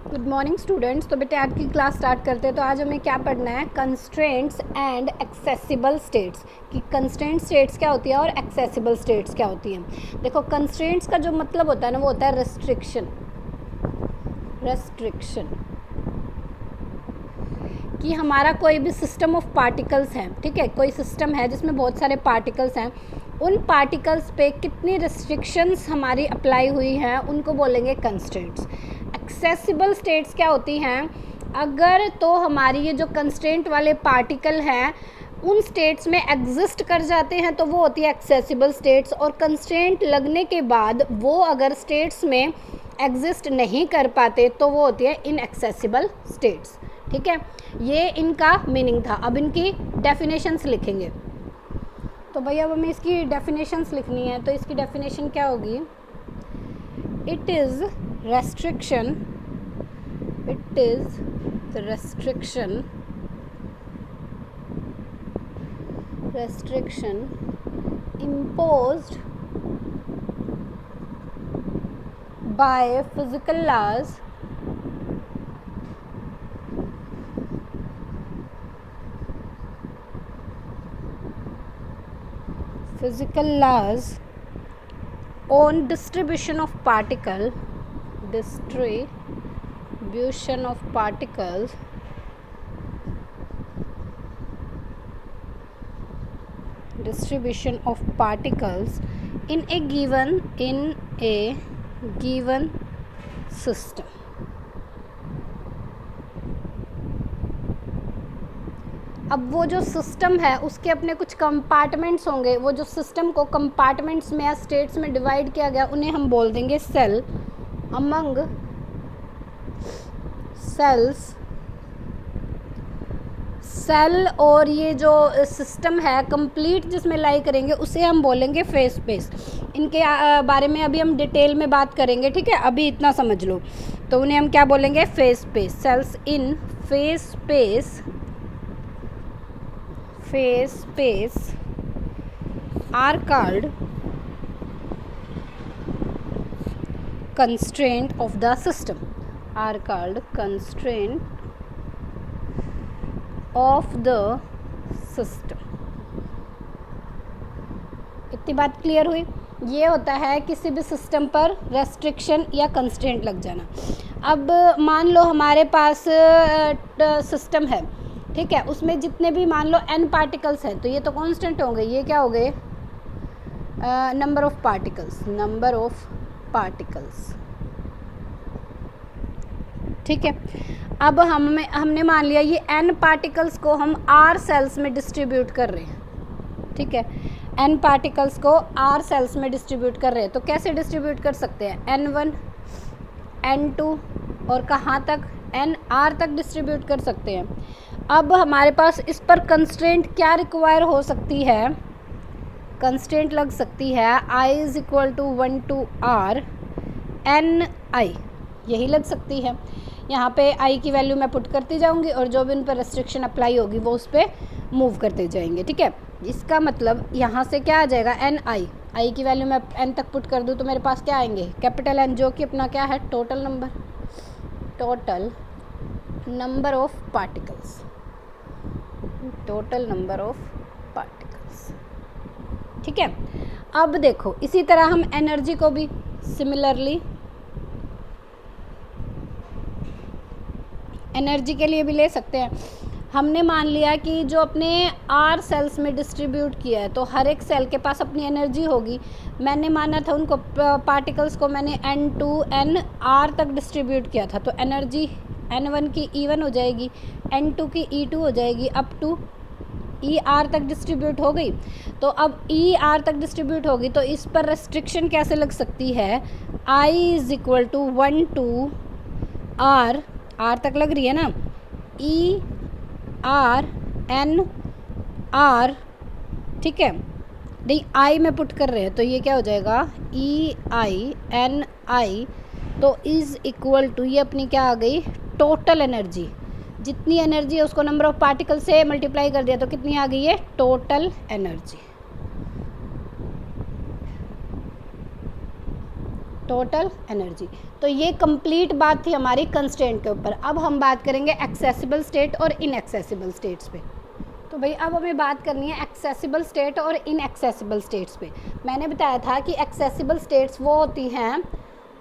Good morning students. तो बेटे आज की क्लास स्टार्ट करते हैं। तो आज हमें क्या पढ़ना है, कंस्ट्रेंट्स एंड एक्सेसिबल स्टेट्स, कि कंस्ट्रेंट स्टेट्स क्या होती है और एक्सेसिबल स्टेट्स क्या होती हैं। देखो, कंस्ट्रेंट्स का जो मतलब होता है ना, वो होता है रेस्ट्रिक्शन कि हमारा कोई भी सिस्टम ऑफ पार्टिकल्स है, ठीक है, कोई सिस्टम है जिसमें बहुत सारे पार्टिकल्स हैं, उन पार्टिकल्स पे कितनी रिस्ट्रिक्शंस हमारी अप्लाई हुई हैं उनको बोलेंगे कंस्ट्रेंट्स। एक्सेसिबल स्टेट्स क्या होती हैं, अगर तो हमारी ये जो कंस्ट्रेंट वाले पार्टिकल हैं उन स्टेट्स में एग्जिस्ट कर जाते हैं तो वो होती है एक्सेसिबल स्टेट्स, और कंस्ट्रेंट लगने के बाद वो अगर स्टेट्स में एग्जिस्ट नहीं कर पाते तो वो होती है इनएक्सेसिबल स्टेट्स। ठीक है, ये इनका मीनिंग था। अब इनकी डेफिनेशंस लिखेंगे। तो भैया अब हमें इसकी डेफिनेशंस लिखनी है, तो इसकी डेफिनेशन क्या होगी, it is restriction imposed by physical laws on distribution of particles in a given system. अब वो जो सिस्टम है उसके अपने कुछ कंपार्टमेंट्स होंगे, वो जो सिस्टम को कंपार्टमेंट्स में या स्टेट्स में डिवाइड किया गया उन्हें हम बोल देंगे सेल। अमंग सेल्स, सेल और ये जो सिस्टम है कंप्लीट जिसमें लाई करेंगे उसे हम बोलेंगे फेस स्पेस। इनके बारे में अभी हम डिटेल में बात करेंगे, ठीक है, अभी इतना समझ लो। तो उन्हें हम क्या बोलेंगे, phase space. Cells in phase space are called constraint of the system, are called constraint of the system। इतनी बात क्लियर हुई। ये होता है किसी भी सिस्टम पर रेस्ट्रिक्शन या कंस्ट्रेंट लग जाना। अब मान लो हमारे पास सिस्टम है, ठीक है, उसमें जितने भी मान लो n पार्टिकल्स हैं, तो ये तो कांस्टेंट होंगे, ये क्या हो गए, नंबर ऑफ पार्टिकल्स, ठीक है। अब हमने मान लिया ये n पार्टिकल्स को हम r सेल्स में डिस्ट्रीब्यूट कर रहे हैं, ठीक है, n पार्टिकल्स को r सेल्स में डिस्ट्रीब्यूट कर रहे हैं। तो कैसे डिस्ट्रीब्यूट कर सकते हैं, n1 n2 और कहाँ तक, nr तक डिस्ट्रीब्यूट कर सकते हैं। अब हमारे पास इस पर कंस्ट्रेंट क्या रिक्वायर हो सकती है, कंस्ट्रेंट लग सकती है I = 1 to r ni, यही लग सकती है। यहाँ पे I की वैल्यू मैं पुट करती जाऊँगी और जो भी उन पर रेस्ट्रिक्शन अप्लाई होगी वो उस पर मूव करते जाएंगे, ठीक है। इसका मतलब यहाँ से क्या आ जाएगा, I की वैल्यू मैं n तक पुट कर दूँ तो मेरे पास क्या आएंगे, कैपिटल N, जो कि अपना क्या है, टोटल नंबर ऑफ पार्टिकल्स, ठीक है। अब देखो इसी तरह हम एनर्जी को भी सिमिलरली एनर्जी के लिए भी ले सकते हैं। हमने मान लिया कि जो अपने R सेल्स में डिस्ट्रीब्यूट किया है तो हर एक सेल के पास अपनी एनर्जी होगी। मैंने माना था उनको पार्टिकल्स को मैंने N2 NR तक डिस्ट्रीब्यूट किया था, तो एनर्जी N1 की E1 हो जाएगी, N2 की E2 हो जाएगी, अप टू ER तक डिस्ट्रीब्यूट हो गई। तो अब ER तक डिस्ट्रीब्यूट होगी तो इस पर रेस्ट्रिक्शन कैसे लग सकती है, I = 1 to R तक लग रही है ना, ER NR, ठीक है, नहीं I में पुट कर रहे हैं तो ये क्या हो जाएगा, EI NI, तो इज़ इक्वल टू, ये अपनी क्या आ गई, टोटल एनर्जी। जितनी एनर्जी है उसको नंबर ऑफ पार्टिकल से मल्टीप्लाई कर दिया तो कितनी आ गई है, टोटल एनर्जी। Total energy. तो ये कंप्लीट बात थी हमारी कंस्ट्रेंट के ऊपर। अब हम बात करेंगे एक्सेसिबल स्टेट और इनएक्सेसिबल स्टेट्स पे। तो भाई अब हमें बात करनी है एक्सेसिबल स्टेट और इनएक्सेसिबल स्टेट्स पे। मैंने बताया था कि एक्सेसिबल स्टेट्स वो होती हैं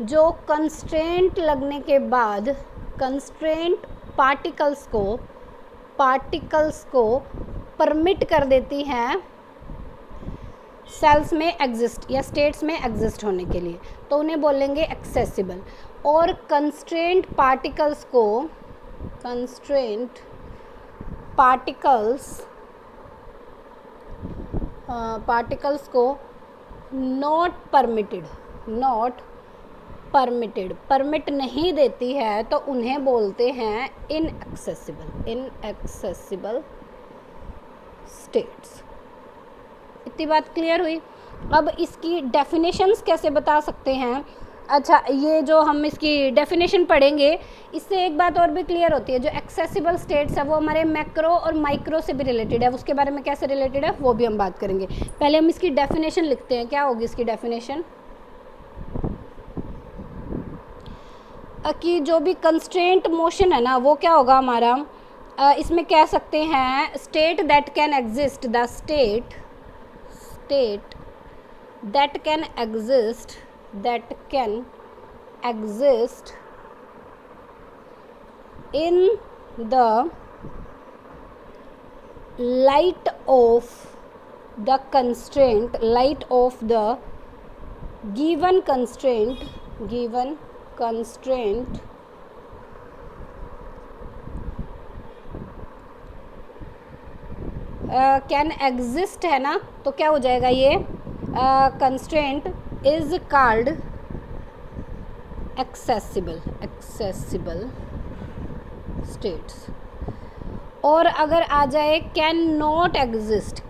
जो कंस्ट्रेंट लगने के बाद कंस्ट्रेंट पार्टिकल्स को परमिट कर देती हैं सेल्स में एग्जिस्ट या स्टेट्स में एग्जिस्ट होने के लिए, तो उन्हें बोलेंगे एक्सेसिबल। और कंस्ट्रेंट पार्टिकल्स को नॉट परमिट नहीं देती है, तो उन्हें बोलते हैं इनएक्सेसिबल स्टेट्स। इतनी बात क्लियर हुई। अब इसकी डेफिनेशंस कैसे बता सकते हैं? अच्छा, ये जो हम इसकी डेफिनेशन पढ़ेंगे इससे एक बात और भी क्लियर होती है। जो एक्सेसिबल स्टेट्स है वो हमारे मैक्रो और माइक्रो से भी रिलेटेड है। उसके बारे में कैसे रिलेटेड है वो भी हम बात करेंगे। पहले हम इसकी डेफिनेशन लिखते हैं। क्या होगी इसकी डेफिनेशन? कि जो भी कंस्ट्रेंट मोशन है ना वो क्या होगा हमारा, इसमें कह सकते हैं state that can exist, the state that can exist in the light of the given constraint can exist है ना, तो क्या हो जाएगा ये constraint is called accessible states. और अगर आ जाए can not exist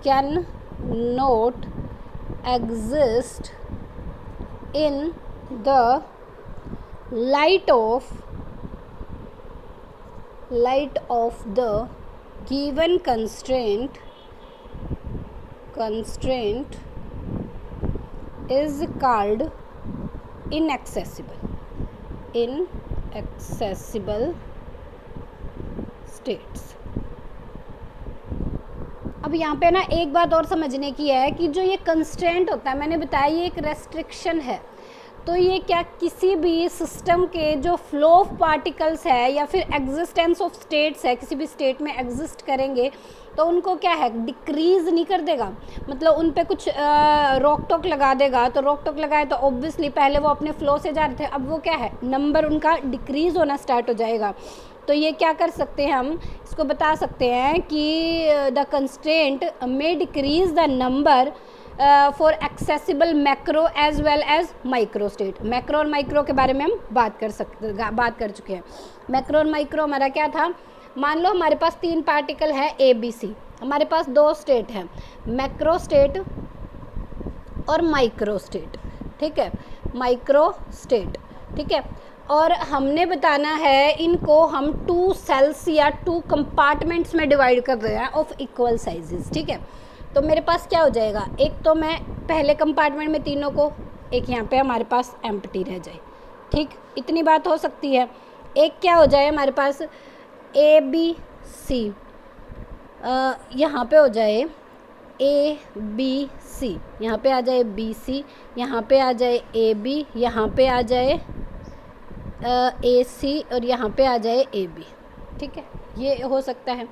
in the light of the given constraint is called inaccessible states। अब यहाँ पे ना एक बात और समझने की है कि जो ये कंस्ट्रेंट होता है, मैंने बताया ये एक रेस्ट्रिक्शन है। तो ये क्या किसी भी सिस्टम के जो फ्लो ऑफ पार्टिकल्स है या फिर एग्जिस्टेंस ऑफ स्टेट्स है, किसी भी स्टेट में एग्जिस्ट करेंगे तो उनको क्या है डिक्रीज़ नहीं कर देगा, मतलब उन पे कुछ रोक टोक लगा देगा। तो रोक टोक लगाए तो ऑब्वियसली पहले वो अपने फ्लो से जा रहे थे, अब वो क्या है नंबर उनका डिक्रीज़ होना स्टार्ट हो जाएगा। तो ये क्या कर सकते हैं, हम इसको बता सकते हैं कि द कंस्ट्रेंट में decrease the number for accessible macro as well as micro state. Macro और माइक्रो के बारे में हम बात कर चुके हैं। मैक्रो और माइक्रो हमारा क्या था, मान लो हमारे पास 3 पार्टिकल है ए बी सी, हमारे पास 2 स्टेट हैं, मैक्रो स्टेट और माइक्रो स्टेट। ठीक है, माइक्रो स्टेट। ठीक है, और हमने बताना है इनको हम 2 सेल्स या 2 कंपार्टमेंट्स में डिवाइड कर रहे हैं ऑफ इक्वल साइजेस। ठीक है, तो मेरे पास क्या हो जाएगा, एक तो मैं पहले कंपार्टमेंट में तीनों को, एक यहाँ पे हमारे पास एम्प्टी रह जाए। ठीक, इतनी बात हो सकती है। एक क्या हो जाए हमारे पास ए बी सी, यहाँ पे हो जाए ए बी सी, यहाँ पे आ जाए बी सी, यहाँ पे आ जाए ए बी, यहाँ पे आ जाए ए सी और यहाँ पे आ जाए ए बी। ठीक है, ये हो सकता है।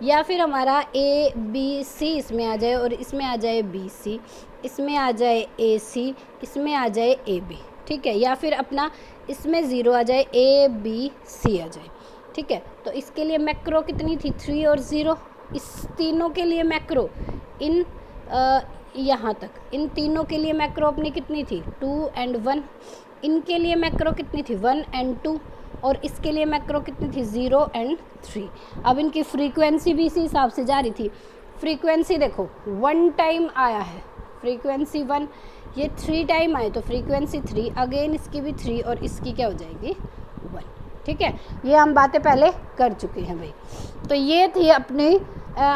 या फिर हमारा ए बी सी इसमें आ जाए और इसमें आ जाए बी सी, इसमें आ जाए ए सी, इसमें आ जाए ए बी। ठीक है, या फिर अपना इसमें 0 आ जाए, ए बी सी आ जाए। ठीक है, तो इसके लिए मैक्रो कितनी थी 3 और 0, इस तीनों के लिए मैक्रो इन यहाँ तक, इन तीनों के लिए मैक्रो अपनी कितनी थी 2 और 1, इनके लिए मैक्रो कितनी थी 1 और 2, और इसके लिए मैक्रो कितनी थी 0 और 3। अब इनकी फ्रीक्वेंसी भी इसी हिसाब से जा रही थी। फ्रीक्वेंसी देखो 1 टाइम आया है, फ्रीक्वेंसी 1, ये 3 टाइम आए तो फ्रीक्वेंसी 3, अगेन इसकी भी 3 और इसकी क्या हो जाएगी 1। ठीक है, ये हम बातें पहले कर चुके हैं भाई। तो ये थी अपनी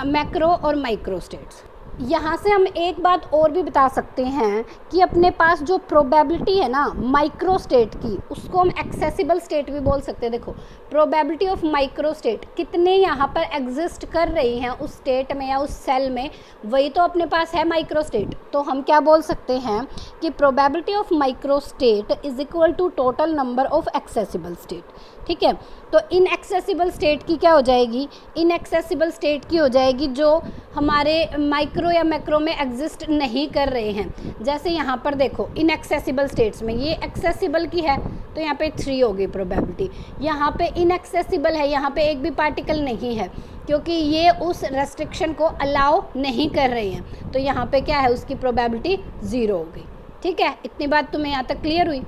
मैक्रो और माइक्रो स्टेट्स। यहाँ से हम एक बात और भी बता सकते हैं कि अपने पास जो प्रोबेबिलिटी है ना माइक्रो स्टेट की, उसको हम एक्सेसिबल स्टेट भी बोल सकते हैं। देखो प्रोबेबिलिटी ऑफ माइक्रो स्टेट, कितने यहाँ पर एग्जिस्ट कर रही हैं उस स्टेट में या उस सेल में, वही तो अपने पास है माइक्रो स्टेट। तो हम क्या बोल सकते हैं कि probability of micro state is equal to total number of accessible state. ठीक है, तो इनएक्सेसिबल स्टेट की क्या हो जाएगी, इनएक्सेसिबल स्टेट की हो जाएगी जो हमारे माइक्रो या मैक्रो में एग्जिस्ट नहीं कर रहे हैं। जैसे यहाँ पर देखो इनएक्सेसिबल स्टेट्स में ये एक्सेसिबल की है तो यहाँ पे 3 होगी प्रोबेबिलिटी, यहाँ पे इनएक्सेसिबल है, यहाँ पे एक भी पार्टिकल नहीं है क्योंकि ये उस रेस्ट्रिक्शन को अलाउ नहीं कर रहे हैं, तो यहाँ पे क्या है उसकी प्रोबेबिलिटी 0 हो गई। ठीक है, इतनी बात तुम्हें यहाँ तक क्लियर हुई।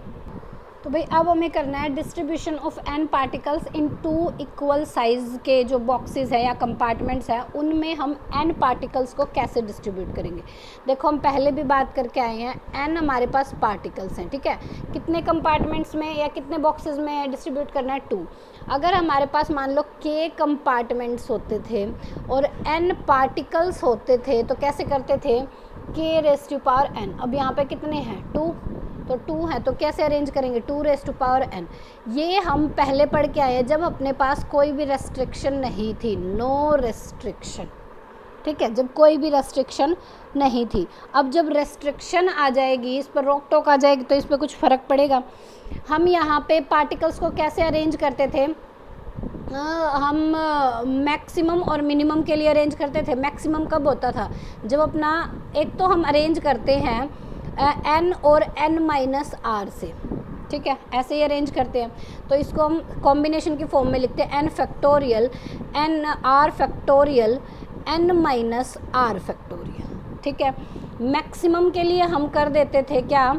तो भाई अब हमें करना है distribution of n particles in 2 equal size के जो बॉक्सेस है या कंपार्टमेंट्स हैं उनमें हम n पार्टिकल्स को कैसे डिस्ट्रीब्यूट करेंगे। देखो हम पहले भी बात करके आए हैं, n हमारे पास पार्टिकल्स हैं। ठीक है, कितने कंपार्टमेंट्स में या कितने बॉक्सेस में डिस्ट्रीब्यूट करना है, 2। अगर हमारे पास मान लो k कंपार्टमेंट्स होते थे और n पार्टिकल्स होते थे तो कैसे करते थे, k⁻n। अब यहाँ पे कितने हैं, 2, तो 2 है तो कैसे अरेंज करेंगे, 2⁻n। ये हम पहले पढ़ के आए हैं जब अपने पास कोई भी रेस्ट्रिक्शन नहीं थी, नो रेस्ट्रिक्शन। ठीक है, जब कोई भी रेस्ट्रिक्शन नहीं थी। अब जब रेस्ट्रिक्शन आ जाएगी, इस पर रोक टोक आ जाएगी तो इस पर कुछ फ़र्क पड़ेगा। हम यहाँ पे पार्टिकल्स को कैसे अरेंज करते थे, हम मैक्सिमम और मिनिमम के लिए अरेंज करते थे। मैक्सिमम कब होता था, जब अपना एक तो हम अरेंज करते हैं n और n-r से। ठीक है, ऐसे ही अरेंज करते हैं, तो इसको हम कॉम्बिनेशन की फॉर्म में लिखते हैं n factorial n factorial n-r factorial. ठीक है, मैक्सिमम के लिए हम कर देते थे क्या,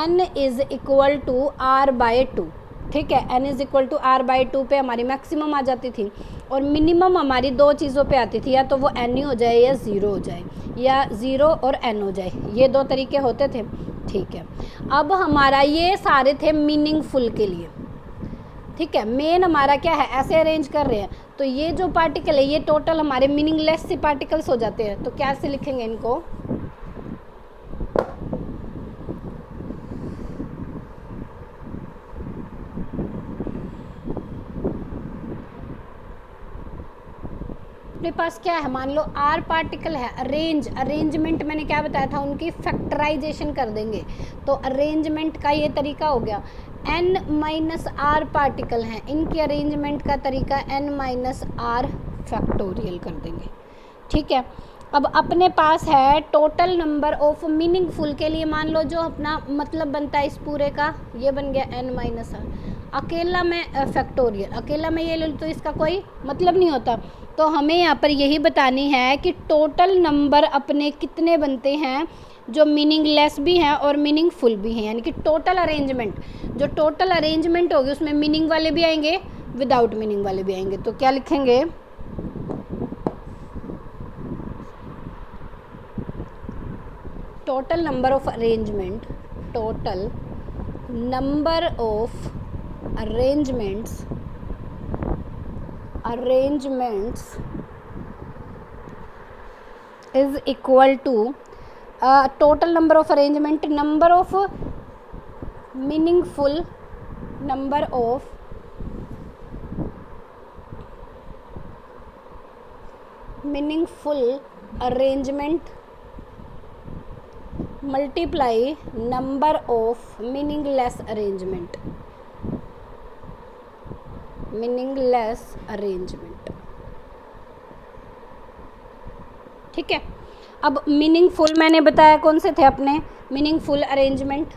n is equal to r/2। ठीक है, n is equal to r/2 पे हमारी मैक्सिमम आ जाती थी और मिनिमम हमारी 2 चीज़ों पे आती थी, या तो वो n ही हो जाए या 0 हो जाए, या 0 और n हो जाए, ये 2 तरीके होते थे। ठीक है, अब हमारा ये सारे थे मीनिंगफुल के लिए। ठीक है, मेन हमारा क्या है, ऐसे अरेंज कर रहे हैं तो ये जो पार्टिकल है ये टोटल हमारे मीनिंगलेस से पार्टिकल्स हो जाते हैं। तो कैसे लिखेंगे इनको, अपने पास क्या है, मान लो r पार्टिकल है, अरेंजमेंट मैंने क्या बताया था, उनकी फैक्टराइजेशन कर देंगे। तो अरेंजमेंट का ये तरीका हो गया। n-r पार्टिकल हैं, इनके अरेंजमेंट का तरीका n-r फैक्टोरियल कर देंगे। ठीक है, अब अपने पास है टोटल नंबर ऑफ मीनिंगफुल के लिए, मान लो जो अपना मतलब बनता है इस पूरे का, ये बन गया n-r। अकेला में फैक्टोरियल, अकेला में ये ले लो तो इसका कोई मतलब नहीं होता। तो हमें यहाँ पर यही बतानी है कि टोटल नंबर अपने कितने बनते हैं जो मीनिंगलेस भी हैं और मीनिंगफुल भी हैं, यानी कि टोटल अरेंजमेंट, जो टोटल अरेंजमेंट होगी उसमें मीनिंग वाले भी आएंगे, विदाउट मीनिंग वाले भी आएंगे। तो क्या लिखेंगे, total number of arrangement, total number of arrangements is equal to total number of arrangement, number of meaningful, number of meaningful arrangement multiply number of meaningless arrangement, meaningless arrangement. ठीक है, अब meaningful मैंने बताया कौन से थे अपने, meaningful arrangement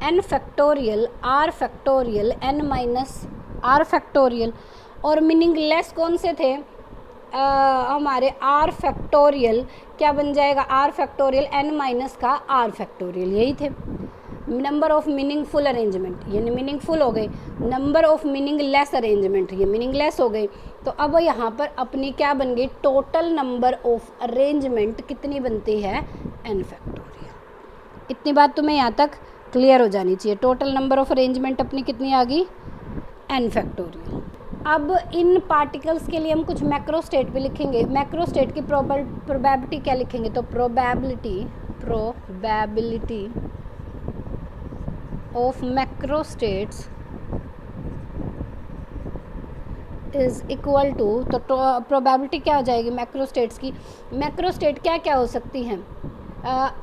n factorial r factorial n-r factorial, और मीनिंगलेस कौन से थे, हमारे r फैक्टोरियल क्या बन जाएगा, r फैक्टोरियल n- का r फैक्टोरियल, यही थे। नंबर ऑफ मीनिंगफुल अरेंजमेंट ये मीनिंगफुल हो गई, नंबर ऑफ मीनिंगलेस अरेंजमेंट ये मीनिंगलेस हो गई। तो अब यहाँ पर अपनी क्या बन गई, टोटल नंबर ऑफ अरेंजमेंट कितनी बनती है, n फैक्टोरियल। इतनी बात तुम्हें यहाँ तक क्लियर हो जानी चाहिए। टोटल नंबर ऑफ अरेंजमेंट अपनी कितनी आ गई, n फैक्टोरियल। अब इन पार्टिकल्स के लिए हम कुछ मैक्रो स्टेट भी लिखेंगे। मैक्रो स्टेट की प्रोबेबिलिटी क्या लिखेंगे, तो probability of macro states is equal to, तो प्रोबेबिलिटी क्या हो जाएगी मैक्रो स्टेट्स की, मैक्रो स्टेट क्या क्या हो सकती हैं,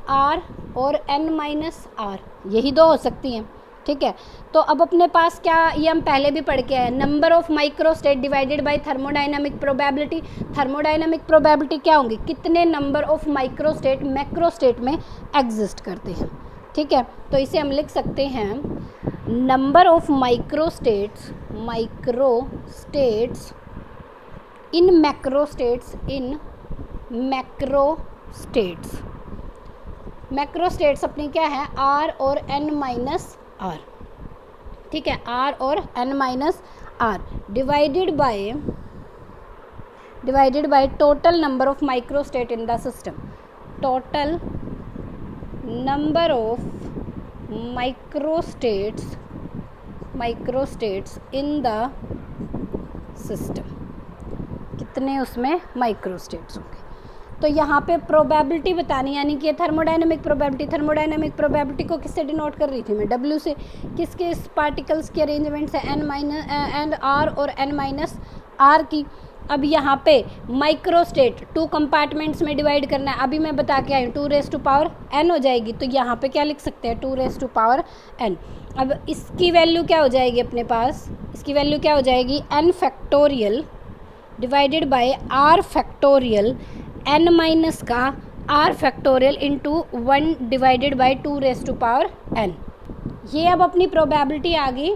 आर और n माइनस आर, यही दो हो सकती हैं, ठीक है। तो अब अपने पास क्या, ये हम पहले भी पढ़ के आए, number of micro state divided by thermodynamic probability. Thermodynamic probability क्या होंगी, कितने number of micro state macro state में एग्जिस्ट करते हैं, ठीक है। तो इसे हम लिख सकते हैं number of micro states in macro states अपनी क्या है, आर और n माइनस आर, ठीक है, आर और n minus R divided by total number of micro state in the system, total number of micro states in the system, कितने उसमें micro states होंगे। तो यहाँ पे प्रोबेबिलिटी बतानी, यानी कि थर्मोडायनामिक प्रोबेबिलिटी को किससे डिनोट कर रही थी मैं, W से। किसके पार्टिकल्स के अरेंजमेंट से, n r और n माइनस r की। अब यहाँ पे माइक्रो स्टेट 2 कंपार्टमेंट्स में डिवाइड करना है, अभी मैं बता के आई 2⁻n हो जाएगी, तो यहाँ पे क्या लिख सकते हैं 2⁻n। अब इसकी वैल्यू क्या हो जाएगी अपने पास, इसकी वैल्यू क्या हो जाएगी n factorial divided by r factorial n minus का r factorial into 1 divided by 2⁻n। ये अब अपनी प्रोबेबिलिटी आ गई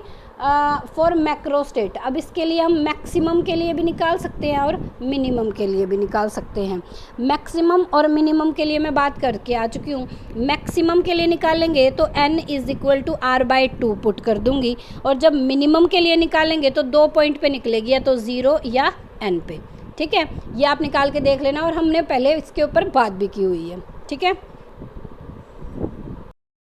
फॉर मैक्रो स्टेट। अब इसके लिए हम मैक्सिमम के लिए भी निकाल सकते हैं और मिनिमम के लिए भी निकाल सकते हैं। मैक्सिमम और मिनिमम के लिए मैं बात करके आ चुकी हूँ। मैक्सिमम के लिए निकालेंगे तो n is equal to r/2 put कर दूंगी, और जब मिनिमम के लिए निकालेंगे तो 2 पॉइंट पे निकलेगी, या तो 0 या n पे, ठीक है। ये आप निकाल के देख लेना, और हमने पहले इसके ऊपर बात भी की हुई है, ठीक है।